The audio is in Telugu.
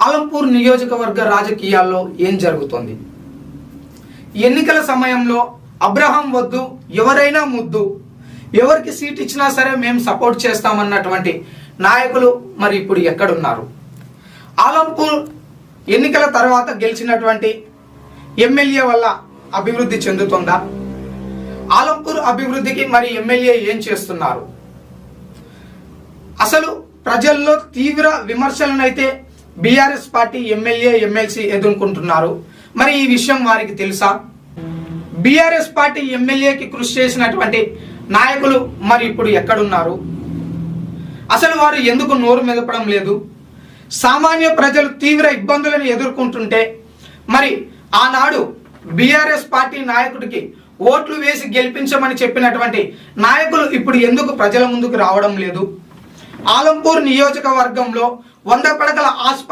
ఆలంపూర్ నియోజకవర్గ రాజకీయాల్లో ఏం జరుగుతోంది? ఎన్నికల సమయంలో అబ్రహాం వద్దు ఎవరైనా ముద్దు, ఎవరికి సీట్ ఇచ్చినా సరే మేము సపోర్ట్ చేస్తామన్నటువంటి నాయకులు మరి ఇప్పుడు ఎక్కడున్నారు? ఆలంపూర్ ఎన్నికల తర్వాత గెలిచినటువంటి ఎమ్మెల్యే వల్ల అభివృద్ధి చెందుతుందా? ఆలంపూర్ అభివృద్ధికి మరి ఎమ్మెల్యే ఏం చేస్తున్నారు? అసలు ప్రజల్లో తీవ్ర విమర్శలనైతే బీఆర్ఎస్ పార్టీ ఎమ్మెల్యే ఎమ్మెల్సీ ఎదుర్కొంటున్నారు. మరి ఈ విషయం వారికి తెలుసా? బీఆర్ఎస్ పార్టీ ఎమ్మెల్యేకి కృషి చేసినటువంటి నాయకులు మరి ఇప్పుడు ఎక్కడున్నారు? అసలు వారు ఎందుకు నోరు మెదపడం లేదు? సామాన్య ప్రజలు తీవ్ర ఇబ్బందులను ఎదుర్కొంటుంటే మరి ఆనాడు బీఆర్ఎస్ పార్టీ నాయకుడికి ఓట్లు వేసి గెలిపించమని చెప్పినటువంటి నాయకులు ఇప్పుడు ఎందుకు ప్రజల ముందుకు రావడం లేదు? ఆలంపూర్ నియోజకవర్గంలో 100 పడకల ఆసుపత్రి